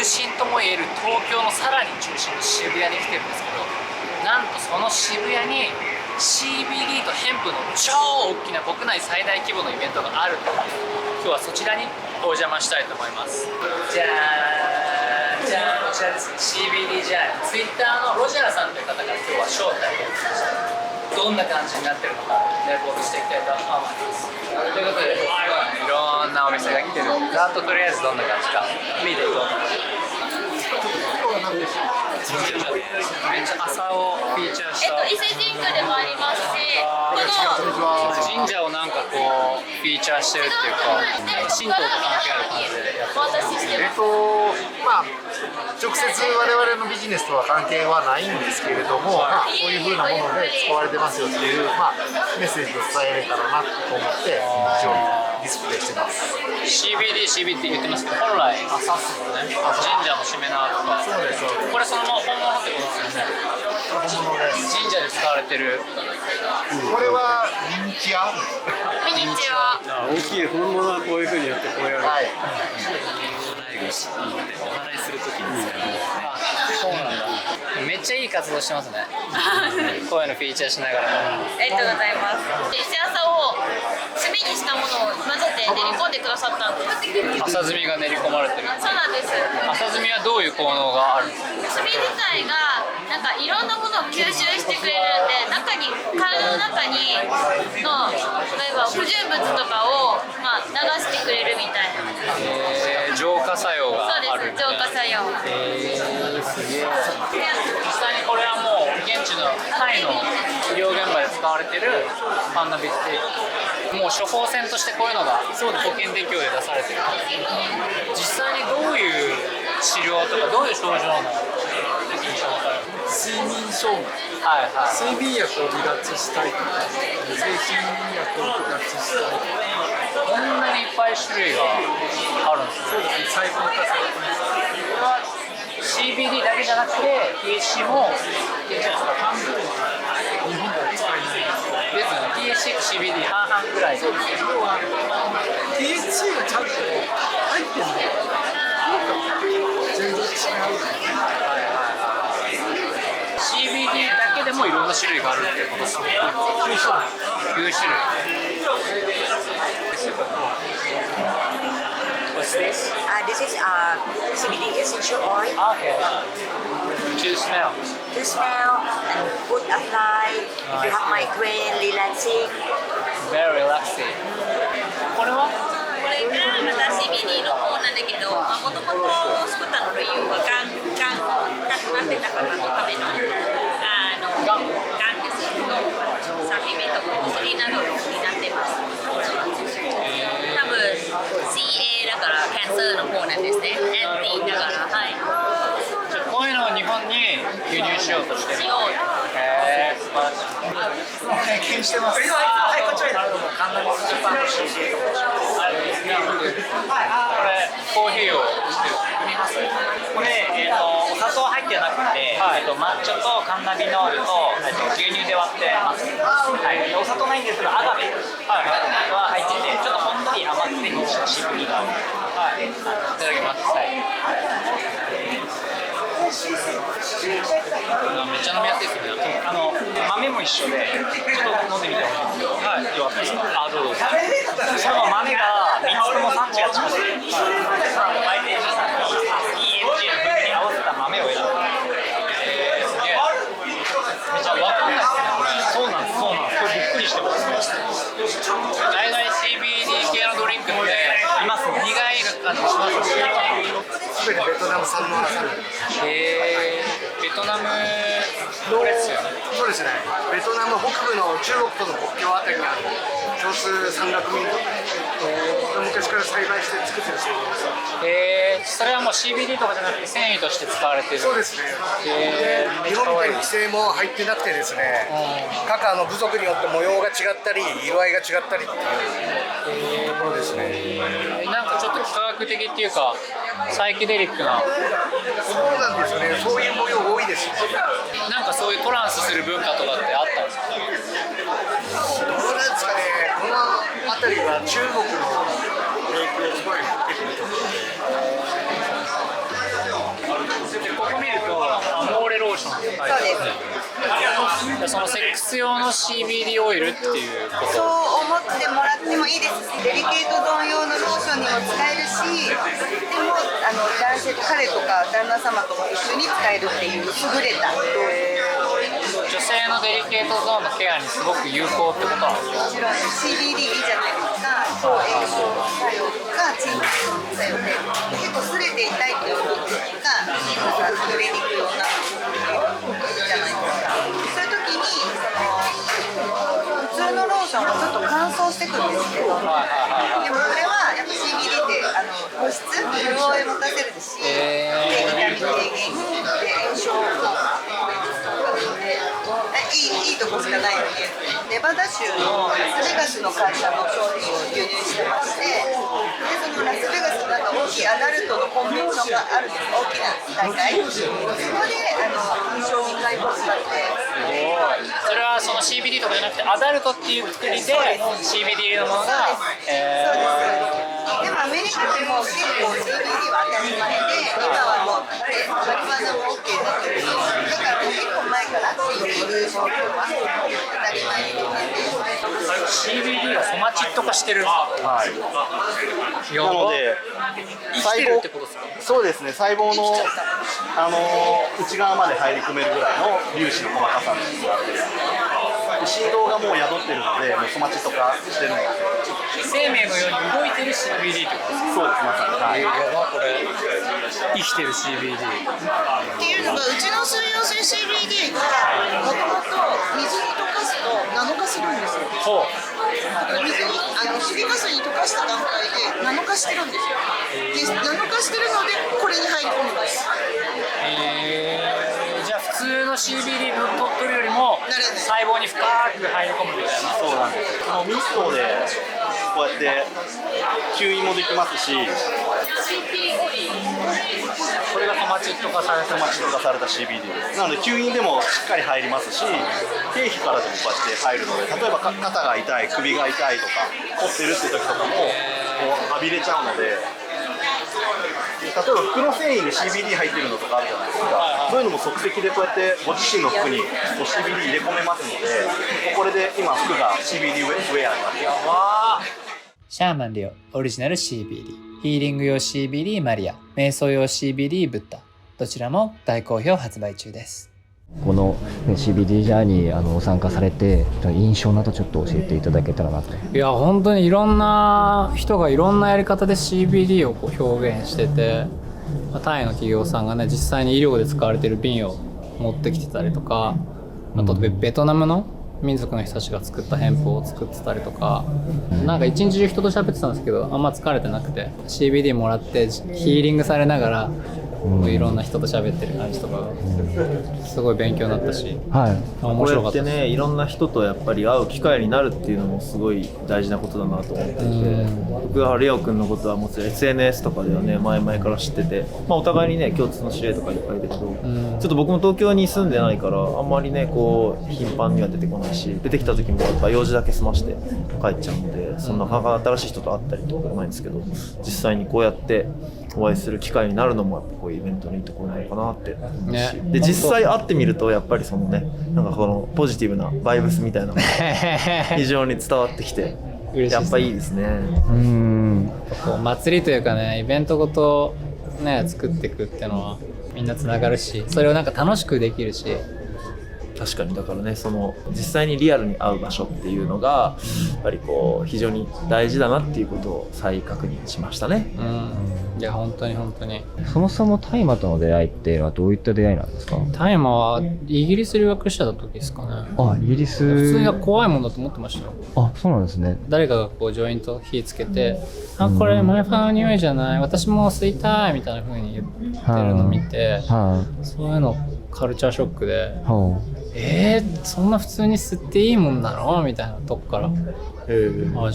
心ともいえる東京のさらに中心の渋谷に来てるんですけど、なんとその渋谷に CBD とヘンプの超大きな国内最大規模のイベントがあるので、今日はそちらにお邪魔したいと思います。じゃーんじゃーん、こちらですね、 CBD ジャーニー、 Twitter のロジャーさんという方から今日は招待をいただきました。どんな感じになってるのかレポートしていきたいと思います。ということで、いろんなお店が来てるんで、ざっととりあえずどんな感じか見ていこうと思います。めっちゃ朝をフィーチャーした、伊勢神宮でもありますし、神社をなんかこうフィーチャーしてるっていうか、神道と関係ある感じでやってます。まあ直接我々のビジネスとは関係はないんですけれども、まあ、こういう風なもので使われてますよっていう、まあ、メッセージを伝えれたらなと思って一応ディスプレイしてます。 CBD って言ってますけど、本来朝っすもんね、神社のしめ縄とか。そうですそうです。これそのまま本物ってことですよね。本物です。神社で使われてる。これはミニチュア。ミニチュア。大きい本物はこういう風にやってこうやる。はい。お祓いするときに使う。あ、そうなんだ。めっちゃいい活動してますね。こういうのフィーチャーしながら。ありがとうございます。伊勢朝を炭にしたものを混ぜて練り込んでくださったんです。朝炭が練り込まれてる。そうなんです。朝炭はどういう効能があるんですか。炭自体がなんかいろんなものを吸収してくれるんで、体の中にの例えば不純物とかを、まあ、流してくれるみたいな。浄化作用がある。そうです、浄化作用。すげえ。実際にこれはもう現地のタイの医療現場で使われてるカンナビステーキ、もう処方箋としてこういうのが保険適用で出されてる。実際にどういう治療とかどういう症状の時に処方される。睡眠障害、はいはい。睡眠薬を離脱したいとか、精神薬を離脱したいとか、こんなにいっぱい種類があるんですね。そうですね、細分化されてます。これは CBD だけじゃなくて THC も半分日本では使えないですよね。 THC、CBD 半々ぐらい。要は THC がちゃんと入ってるので全然違う。CBD だけでもいろんな種類があるっていうことですね。9種類。What's this? This is CBD essential oil Okay. To smell. to smell and put apply if you have migraine, relaxing. Very relaxing. これはこれがまた CBD の方なんだけど、もともと作ったの理由はがんなくなってた方のためのがんですのサプリメントの薬などになってます。多分 CA だからキャンセルの方なんですね。アンティだから、はい。じゃあこういうのを日本に輸入しようとしてる。しよう。素晴らしい。拝見してます。はい、こちらにカンナビスジャパンの CJ と申します。これコーヒーをしてる。これ、お砂糖入ってなくて、抹茶とカンナビノールと、牛乳で割ってます、はい、お砂糖ないんですけどアガベは入ってて、ちょっとほんのり甘くて渋みがある、はい、いただきます。はい、めっちゃ飲みやすいですね。豆も一緒でちょっと飲んでみてほしいんですけど、はい。弱ってあ、どうぞ。その豆が3つとも産地が違って、マイレージさんに EMG の分に合わせた豆を選ぶ。すげえ。めっちゃわかんないですね、これ。そうなんです、そうなんです。これびっくりしてます。大概 CBD 系のドリンクっていますね。苦い感じしますし。すべてベトナム産の花です。ベトナムどれですよね。そうですね。ベトナム北部の中国との国境あたりにある少数山岳民族で昔から栽培して作ってる製品です。それはもう CBD とかじゃなくて繊維として使われてる。そうですね。で日本みたいに規制も入ってなくてですね、各部族によって模様が違ったり色合いが違ったりっていうところですね。なんかちょっと幾何学的っていうかサイケデリックな。そうなんですよね。そういう模様多いですね。なんかそういうトランスする文化とかってあったんですか。どうなんですかね。この辺りは中国の影響をすごい受けてるところで。そうです。そのセックス用の CBD オイルっていうこそうと。思ってもらってもいいですし、デリケートゾーン用のローションにも使えるし、でも男性彼とか旦那様とも一緒に使えるっていう優れたローション。女性のデリケートゾーンのケアにすごく有効ってことなんですか？もちろん CBD いいじゃないですか。抗炎症作用とか鎮痛作用で結構すれて痛いっていう時が取れにくいようなじゃないですか。そういう時に普通のローションはちょっと乾燥してくるんですけど、でもこれはやっぱ CBD って保湿潤い持たせるし、で痛み軽減で炎症効果いいとこしかないので、ネバダ州のラスベガスの会社の商品を輸入してまして、でそのラスベガスの中大きいアダルトのコンベンションがあるんです。大きな大会、そこで商品外交使って、それはその CBD とかじゃなくてアダルトっていう作りで CBD のものがでもアメリカでも結構 CBD は当たり前で、今はもうマリファナも OK になってるし、だからもう結構前から CBD 商品は当たり前に出てて、 CBD はソマチッド化してるんですか？はい。ななので生きてるってことですか？そうですね、細胞の内側まで入り込めるぐらいの粒子の細かさになってる。振動がもう宿ってるので、もうソマチッド化してるので。生命のように動いてる CBD ってことですか？そうです、まさに。はい。やばこれ生きてる CBD。っていうのがうちの水溶性 CBD がもともと水に溶かすとナノ化するんですよ。ほう。水にシリカスに溶かした段階でナノ化してるんですよ。でナノ化してるのでこれに入り込むんです。じゃあ普通の CBD の取るよりも細胞に深く入り込むみたいな。そうなんです。ミストでこうやって吸引もできますし、これがソマチッド化されたソマチッド化された CBD です。なので吸引でもしっかり入りますし、経費からでもこうやって入るので、例えば肩が痛い、首が痛いとか凝ってるって時とかもこう浴びれちゃうので。例えば服の繊維に CBD 入ってるのとかあるじゃないですか、そういうのも即席でこうやってご自身の服にこう CBD 入れ込めますので、これで今服が CBD ウェアになっています。シャーマンレオオリジナル CBD、 ヒーリング用 CBD マリア、瞑想用 CBD ブッダ、どちらも大好評発売中です。この、CBD ジャーニー参加されて印象などちょっと教えていただけたらなと。いや本当にいろんな人がいろんなやり方で CBD をこう表現してて、タイの企業さんがね実際に医療で使われてる瓶を持ってきてたりとか、あとベトナムの民族の人たちが作ったヘンプを作ってたりとか、なんか一日中人と喋ってたんですけどあんま疲れてなくて CBD もらってヒーリングされながらいろんな人と喋ってる感じとかすごい勉強になったし、はい、面白かったです。こうやってねいろんな人とやっぱり会う機会になるっていうのもすごい大事なことだなと思っていて、僕はレオ君のことはもちろん SNS とかではね前々から知ってて、お互いにね共通の知り合いとかいっぱいいるけど、ちょっと僕も東京に住んでないからあんまりねこう頻繁には出てこないし、出てきた時もやっぱ用事だけ済まして帰っちゃうので、そんな新しい人と会ったりとかないんですけど、実際にこうやってお会いする機会になるのもやっぱこういうイベントのいいところなのかなって思うし、ね、で実際会ってみるとやっぱりそのねなんかこのポジティブなバイブスみたいなのが非常に伝わってきてやっぱいいですね。こう祭りというかねイベントごとね作っていくっていうのはみんなつながるし、それをなんか楽しくできるし。確かにだからねその実際にリアルに会う場所っていうのがやっぱりこう非常に大事だなっていうことを再確認しましたね。いや本当に本当に。そもそも大麻との出会いっていうのはどういった出会いなんですか？大麻はイギリス留学してた時ですかね。あ、イギリス。普通に怖いもんだと思ってましたよ。あ、そうなんですね。誰かがこうジョイント火つけて、あこれマイファの匂いじゃない、私も吸いたいみたいな風に言ってるの見て、そういうのカルチャーショックで、そんな普通に吸っていいもんなのみたいなとこから。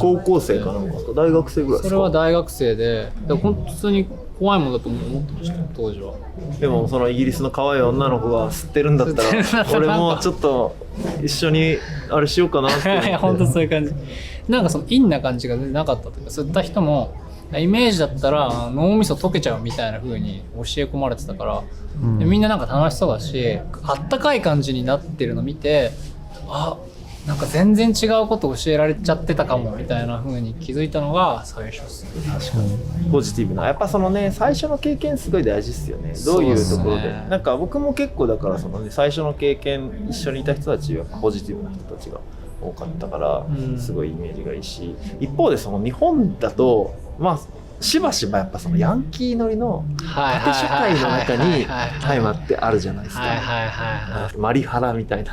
高校生かなんか大学生ぐらいですか？それは大学生で、本当普通に怖いもんだと思ってました当時は。でもそのイギリスの可愛い女の子が吸ってるんだったら俺もちょっと一緒にあれしようかなっていや本当そういう感じ。なんかその陰な感じがなかったというか、吸った人もイメージだったら脳みそ溶けちゃうみたいな風に教え込まれてたから、でみんななんか楽しそうだし、あったかい感じになってるの見て、あ、なんか全然違うこと教えられちゃってたかもみたいな風に気づいたのが最初ですね。確かにポジティブな、やっぱそのね、最初の経験すごい大事ですよね。どういうところで、なんか僕も結構だからその、ね、最初の経験一緒にいた人たちはポジティブな人たちが多かったから、すごいイメージがいいし、一方でその日本だとまあしばしばやっぱそのヤンキー乗りの縦社会の中に大麻ってあるじゃないですか。マリハラみたいな、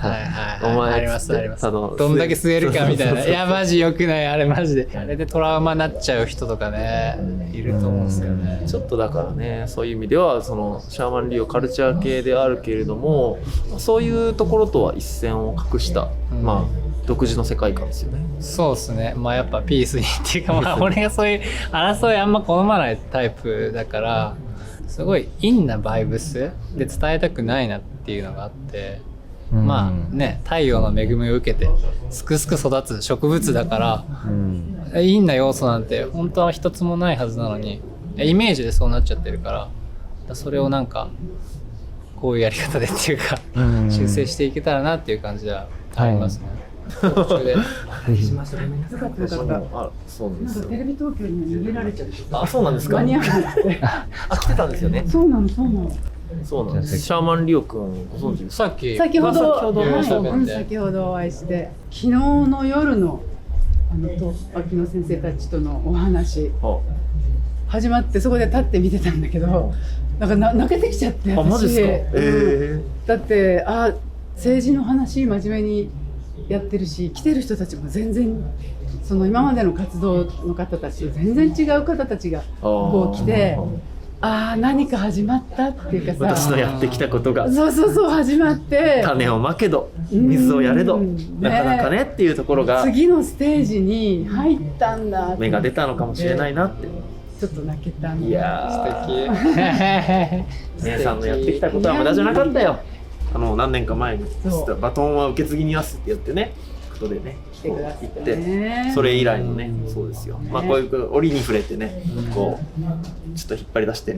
お前ありますあります。どんだけ吸えるかみたいな。いやマジ良くない、あれマジで。あれでトラウマになっちゃう人とかね、いると思うんですよね。ちょっとだからね、そういう意味ではそのシャーマンリオカルチャー系であるけれども、そういうところとは一線を画した、まあ独自の世界観ですよね。そうですね。まあやっぱピースにっていうか、まあ俺がそういう争いあんま好まないタイプだから、すごいインなバイブスで伝えたくないなっていうのがあって、まあね、太陽の恵みを受けてすくすく育つ植物だから、インな要素なんて本当は一つもないはずなのに、イメージでそうなっちゃってるから、それをなんかこういうやり方でっていうか、修正していけたらなっていう感じはありますね。途中でしました。ごめんなさい。あ、そうなんですよ。テレビ東京に逃げられちゃう。あ、そうなんですか。間に合わなくて。あ、来てたんですよね。そうなの、そうなの。そうなんです。シャーマンリオ君ご存知ですか。先ほどお会いして、昨日の夜の秋野先生たちとのお話始まって、そこで立って見てたんだけど、なんか泣けてきちゃって。あ、マジですだか。って政治の話真面目にやってるし、来てる人たちも全然その今までの活動の方たちと全然違う方たちがこう来て、何か始まったっていうかさ、私のやってきたことがそう始まって、種をまけど水をやれど、なかなかねっていうところが次のステージに入ったんだって、芽が出たのかもしれないなってちょっと泣けたんだ。いやー素敵姉さんのやってきたことは無駄じゃなかったよ。何年か前にバトンは受け継ぎにやすって言ってね、ことでね行って、それ以来のね、そうですよ。まあこういう折に触れてね、こうちょっと引っ張り出して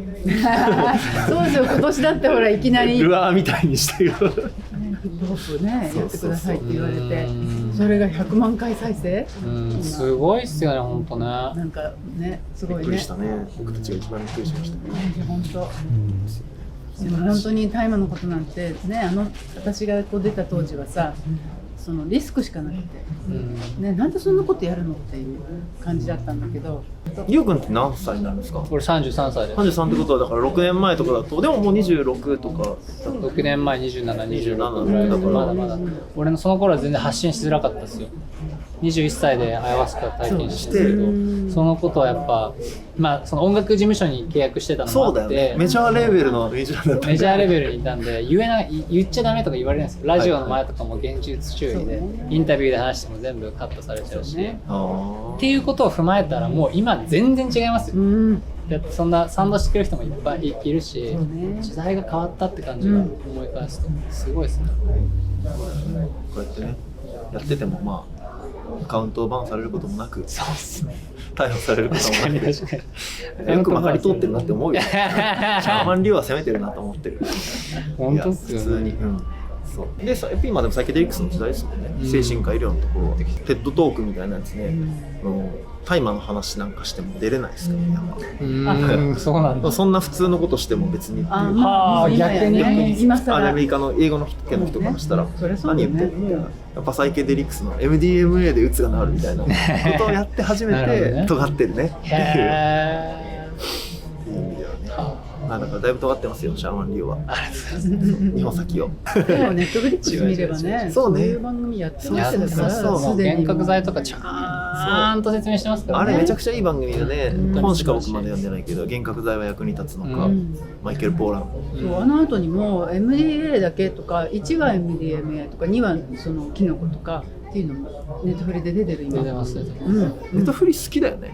そうですよ。今年だってほらいきなりルアーみたいにしてる。フットホップね、やってくださいって言われて、それが100万回再生。すごいっすよね、本当ね。なんかね、すごいね。びっくりしたね。僕たちが一番びっくりしましたね。本当。でも本当に大麻のことなんてね、私がこう出た当時はさ、そのリスクしかなくて、ね、なんでそんなことやるのっていう感じだったんだけど。リオ君って何歳になるんですか。俺33歳です。33ってことはだから6年前とかだと、でももう26とか。6年前27、26ぐらいだから、まだまだ俺のその頃は全然発信しづらかったですよ。21歳でアヤワスカ体験してるけど、そのことはやっぱ、まあその音楽事務所に契約してたのもあって、そうだよね、メジャーレベルのミュージシャンだった、メジャーレベルにいたんで、言っちゃダメとか言われるんですよ。ラジオの前とかも厳重注意で、インタビューで話しても全部カットされちゃうし、っていうことを踏まえたらもう今全然違いますよ。だってそんな賛同してくれる人もいっぱいいるし、時代が変わったって感じが思い返すとすごいですね。こうやってねやってても、まあアカウントをバンされることもなく、そうですね、逮捕されることもなく、よくまかり通ってるなって思うよ。シャーマンリオは攻めてるなと思ってる。本当っすよね。普通に、そうでさ、今でもサイケデリックスの時代ですもんね。精神科医療のところはテッドトークみたいなやつね、大麻の話なんかしても出れないですからね、やっぱ。そうなんだ。そんな普通のことしても別にっていう。逆にアメリカの英語の人からしたら何言ってるみたいな。やっぱサイケデリックスの MDMA でうつが治るみたいなことをやって初めて尖ってるねっていう意味ではね。まあだからだいぶ尖ってますよ、シャーマンリオは。日本先を。でもネットフリックス見ればね、そういう番組やってますから、もう幻覚剤とかちゃんと説明してますからね。あれめちゃくちゃいい番組だね。本しか僕まで読んでないけど、幻覚剤は役に立つのか、マイケル・ポーラン。あの後にも MDA だけとか、1は MDMA とか、2はそのキノコとかっていうのもネットフリで出てる。今出てます。ネットフリ好きだよね。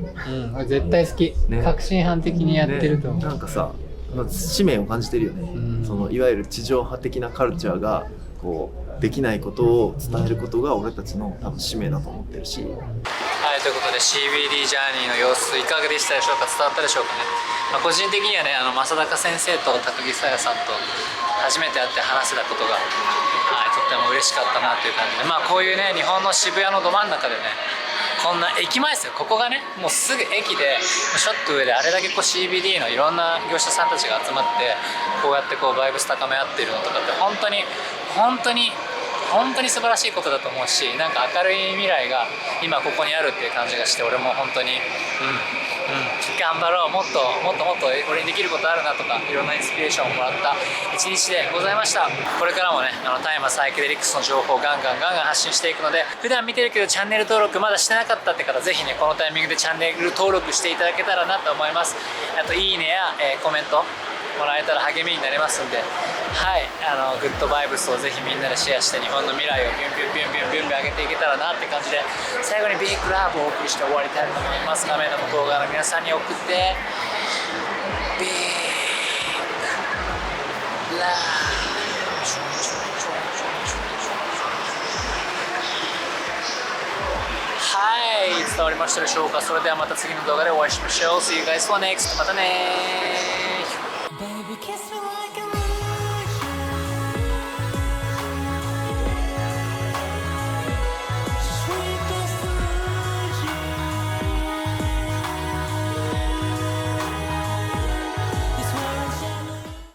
絶対好き。確信犯的にやってると思う。なんかさ、使命を感じてるよね。そのいわゆる地上波的なカルチャーがこうできないことを伝えることが俺たちの多分使命だと思ってるし。はい、ということで CBD ジャーニーの様子いかがでしたでしょうか。伝わったでしょうかね。個人的にはね正高先生と高木沙耶さんと初めて会って話せたことが、とっても嬉しかったなという感じで、こういうね日本の渋谷のど真ん中でねこんな駅前ですよ。ここがねもうすぐ駅でちょっと上であれだけこう CBD のいろんな業者さんたちが集まってこうやってこうバイブス高め合ってるのとかって本当に素晴らしいことだと思うし、なんか明るい未来が今ここにあるっていう感じがして、俺も本当に頑張ろう、もっと俺にできることあるなとかいろんなインスピレーションをもらった一日でございました。これからもね大麻サイケデリックスの情報をガンガン発信していくので、普段見てるけどチャンネル登録まだしてなかったって方ぜひねこのタイミングでチャンネル登録していただけたらなと思います。あといいねや、コメントもらえたら励みになりますんで、グッドバイブスをぜひみんなでシェアして日本の未来をビュンビュン上げていけたらなって感じで、最後にビッグラブをお送りして終わりたいと思います。画面の向こう側の皆さんに送ってビッグラブ伝わりましたでしょうか。それではまた次の動画でお会いしましょう。See you guys for next. またねー。